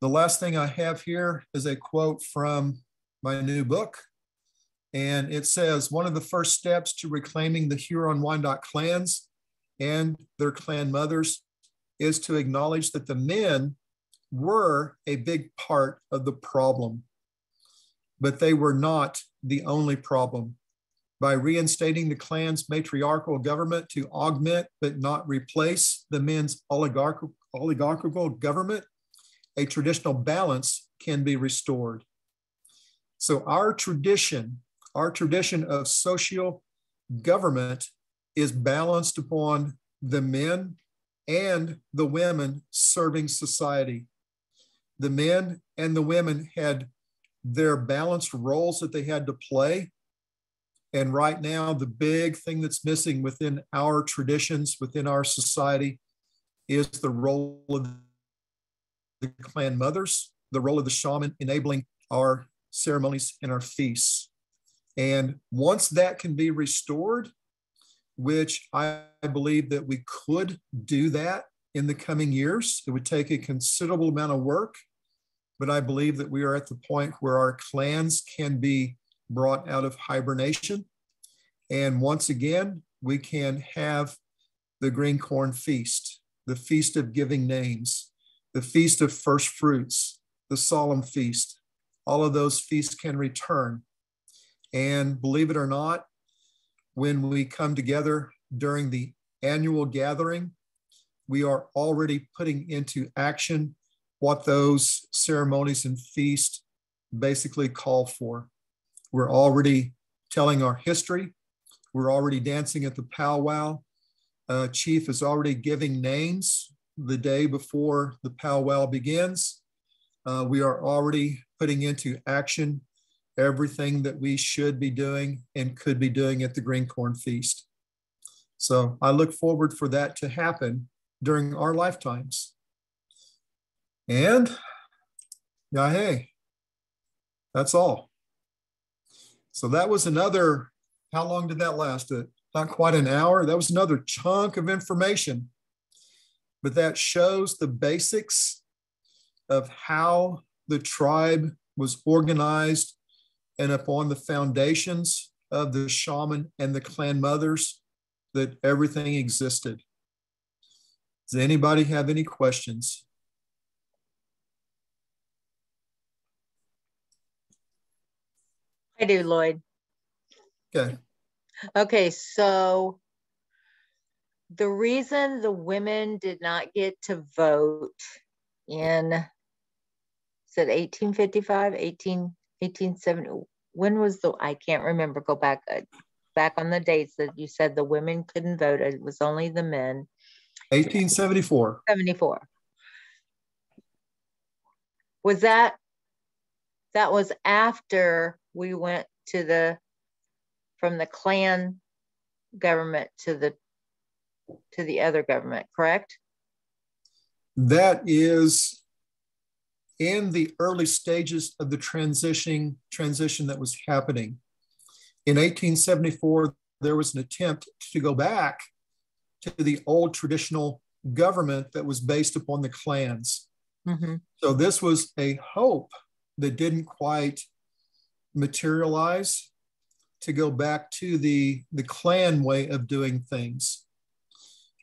[SPEAKER 2] the last thing I have here is a quote from my new book. And it says, one of the first steps to reclaiming the Huron Wyandotte clans and their clan mothers is to acknowledge that the men were a big part of the problem, but they were not the only problem. By reinstating the clan's matriarchal government to augment but not replace the men's oligarchical government, a traditional balance can be restored. So our tradition of social government is balanced upon the men and the women serving society. The men and the women had their balanced roles that they had to play. And right now, the big thing that's missing within our traditions, within our society, is the role of the clan mothers, the role of the shaman enabling our ceremonies and our feasts. And once that can be restored, which I believe that we could do that in the coming years, it would take a considerable amount of work, but I believe that we are at the point where our clans can be brought out of hibernation. And once again, we can have the green corn feast, the feast of giving names, the feast of first fruits, the solemn feast. All of those feasts can return. And believe it or not, when we come together during the annual gathering, we are already putting into action what those ceremonies and feasts basically call for. We're already telling our history. We're already dancing at the powwow. Chief is already giving names the day before the powwow begins. We are already putting into action everything that we should be doing and could be doing at the Green Corn Feast. So I look forward for that to happen during our lifetimes. And yeah, hey, that's all. So that was another, how long did that last? Not quite an hour. That was another chunk of information, but that shows the basics of how the tribe was organized and upon the foundations of the shaman and the clan mothers that everything existed. Does anybody have any questions?
[SPEAKER 3] I do, Lloyd.
[SPEAKER 2] Okay.
[SPEAKER 3] Okay, so the reason the women did not get to vote in, said 1855, 1870, when was I can't remember, go back on the dates that you said the women couldn't vote. It was only the men.
[SPEAKER 2] 1874.
[SPEAKER 3] 74. Was that was after we went to from the Klan government to the other government, correct?
[SPEAKER 2] That is in the early stages of the transition that was happening. In 1874, there was an attempt to go back to the old traditional government that was based upon the clans. Mm-hmm. So this was a hope that didn't quite materialize, to go back to the clan way of doing things.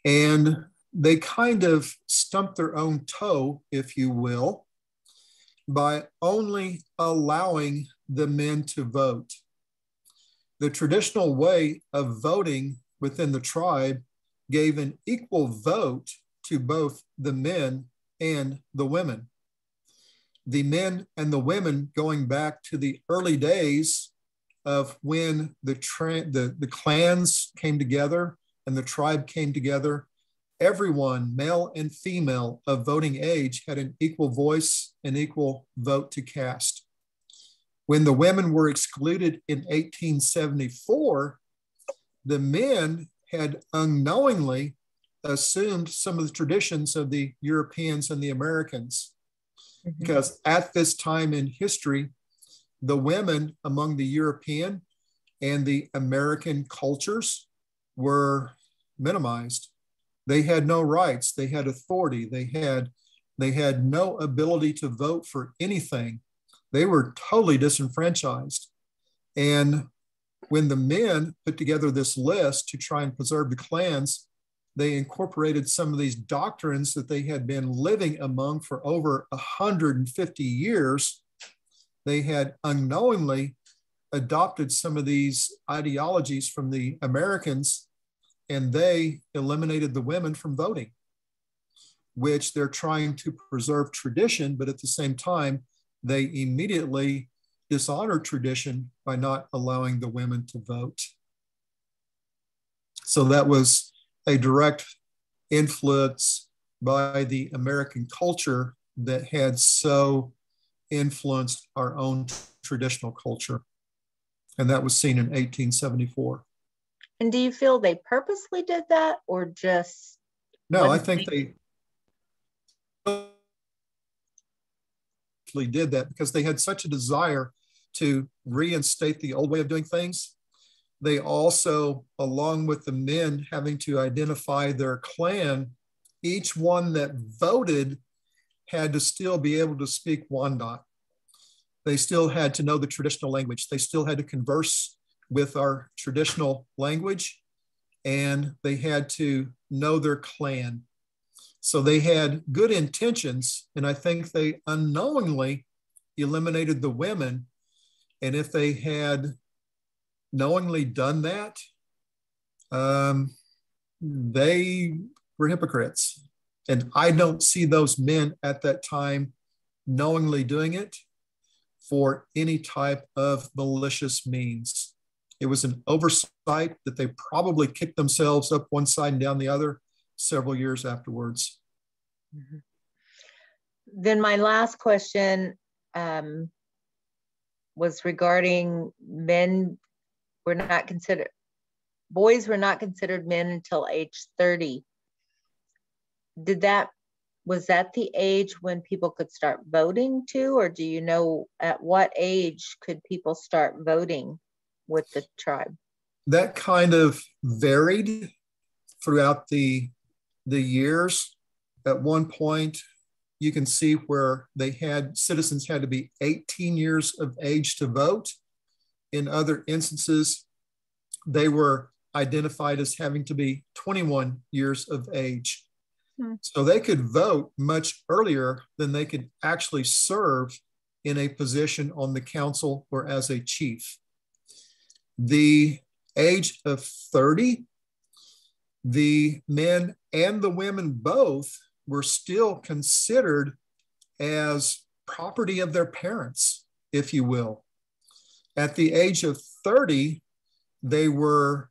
[SPEAKER 2] And they kind of stumped their own toe, if you will, by only allowing the men to vote. The traditional way of voting within the tribe gave an equal vote to both the men and the women. The men and the women, going back to the early days of when the clans came together and the tribe came together, everyone, male and female of voting age, had an equal voice and equal vote to cast. When the women were excluded in 1874, the men had unknowingly assumed some of the traditions of the Europeans and the Americans. Mm-hmm. Because at this time in history, the women among the European and the American cultures were minimized. They had no rights. They had authority. They had no ability to vote for anything. They were totally disenfranchised. And when the men put together this list to try and preserve the clans, they incorporated some of these doctrines that they had been living among for over 150 years. They had unknowingly adopted some of these ideologies from the Americans, and they eliminated the women from voting, which they're trying to preserve tradition, but at the same time, they immediately dishonor tradition by not allowing the women to vote. So that was a direct influence by the American culture that had so influenced our own traditional culture. And that was seen in 1874.
[SPEAKER 3] And do you feel they purposely did that, or just?
[SPEAKER 2] No, I think they did that because they had such a desire to reinstate the old way of doing things. They also, along with the men having to identify their clan, each one that voted had to still be able to speak Wyandotte. They still had to know the traditional language. They still had to converse with our traditional language, and they had to know their clan. So they had good intentions, and I think they unknowingly eliminated the women. And if they had knowingly done that, they were hypocrites. And I don't see those men at that time knowingly doing it for any type of malicious means. It was an oversight that they probably kicked themselves up one side and down the other several years afterwards.
[SPEAKER 3] Mm-hmm. Then my last question was regarding boys were not considered men until age 30. Was that the age when people could start voting too? Or do you know at what age could people start voting with the tribe?
[SPEAKER 2] That kind of varied throughout the years. At one point, you can see where citizens had to be 18 years of age to vote. In other instances, they were identified as having to be 21 years of age. So they could vote much earlier than they could actually serve in a position on the council or as a chief. The age of 30, the men and the women both were still considered as property of their parents, if you will. At the age of 30, they were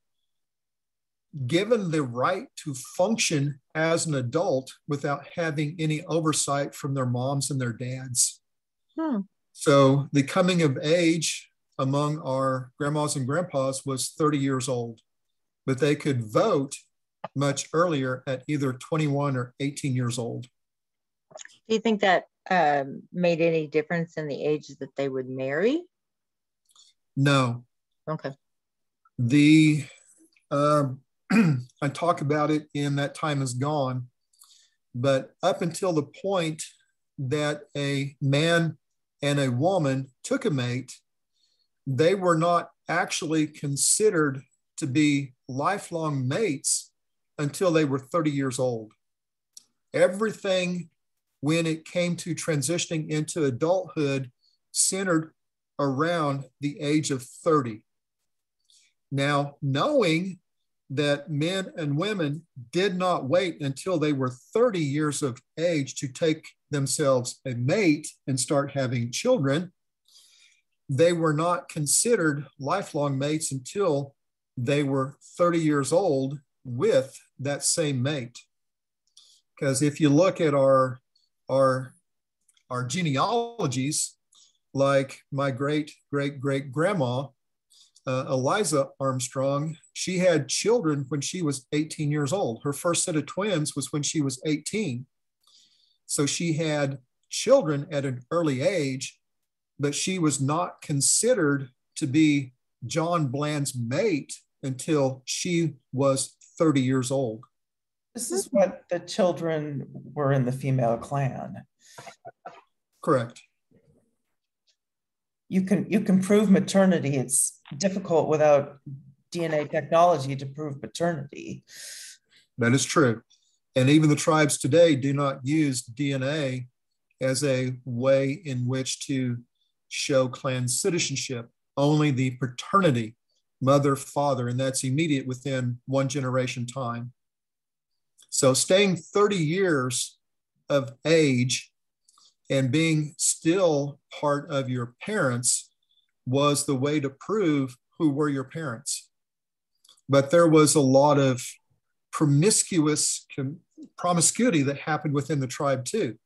[SPEAKER 2] given the right to function as an adult without having any oversight from their moms and their dads. So the coming of age among our grandmas and grandpas was 30 years old, but they could vote much earlier at either 21 or 18 years old.
[SPEAKER 3] Do you think that made any difference in the ages that they would marry?
[SPEAKER 2] No.
[SPEAKER 3] Okay.
[SPEAKER 2] I talk about it in That Time Is Gone, but up until the point that a man and a woman took a mate, they were not actually considered to be lifelong mates until they were 30 years old. Everything, when it came to transitioning into adulthood, centered around the age of 30. Now, knowing that men and women did not wait until they were 30 years of age to take themselves a mate and start having children, they were not considered lifelong mates until they were 30 years old with that same mate. Because if you look at our genealogies, like my great-great-great-grandma, Eliza Armstrong, she had children when she was 18 years old. Her first set of twins was when she was 18. So she had children at an early age, but she was not considered to be John Bland's mate until she was 30 years old.
[SPEAKER 4] This is what the children were in the female clan.
[SPEAKER 2] Correct.
[SPEAKER 4] You can prove maternity. It's difficult without DNA technology to prove paternity.
[SPEAKER 2] That is true. And even the tribes today do not use DNA as a way in which to show clan citizenship, only the paternity, mother, father, and that's immediate within one generation time. So staying 30 years of age and being still part of your parents was the way to prove who were your parents. But there was a lot of promiscuity that happened within the tribe too.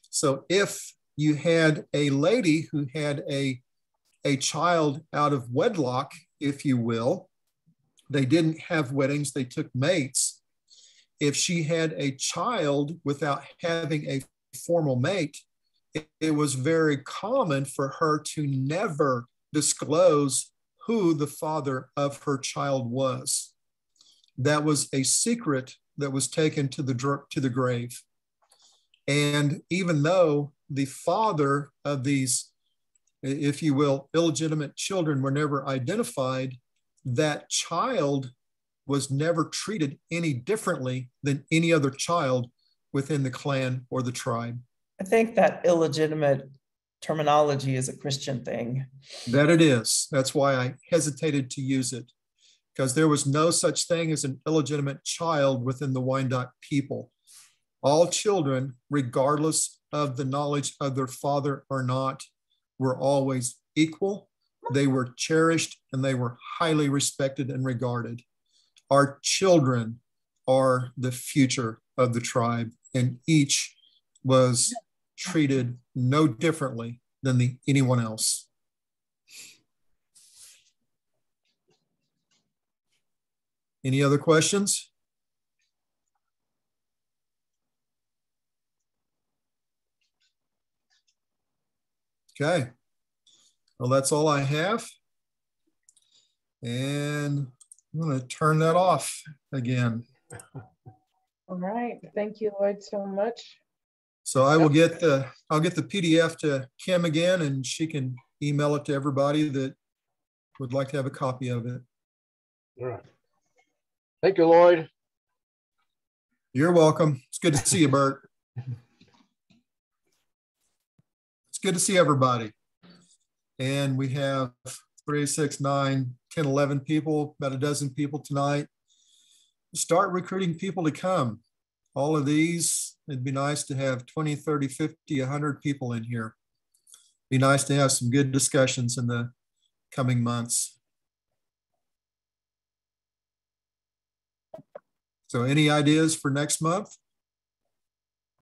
[SPEAKER 2] So if you had a lady who had a child out of wedlock, if you will, they didn't have weddings, they took mates. If she had a child without having a formal mate, it was very common for her to never disclose who the father of her child was. That was a secret that was taken to the grave. And even though the father of these, if you will, illegitimate children were never identified, that child was never treated any differently than any other child within the clan or the tribe.
[SPEAKER 4] I think that illegitimate terminology is a Christian thing.
[SPEAKER 2] That it is. That's why I hesitated to use it, because there was no such thing as an illegitimate child within the Wyandotte people. All children, regardless of the knowledge of their father or not, were always equal. They were cherished and they were highly respected and regarded. Our children are the future of the tribe, and each was treated no differently than anyone else. Any other questions? Okay. Well, that's all I have. And I'm going to turn that off again.
[SPEAKER 1] All right. Thank you, Lloyd, so much.
[SPEAKER 2] So I will I'll get the PDF to Kim again, and she can email it to everybody that would like to have a copy of it.
[SPEAKER 5] All right. Thank you, Lloyd.
[SPEAKER 2] You're welcome. It's good to see you, Bert. It's good to see everybody. And we have 3, 6, 9, 10, 11 people, about a dozen people tonight. Start recruiting people to come. All of these, it'd be nice to have 20, 30, 50, 100 people in here. Be nice to have some good discussions in the coming months. So any ideas for next month?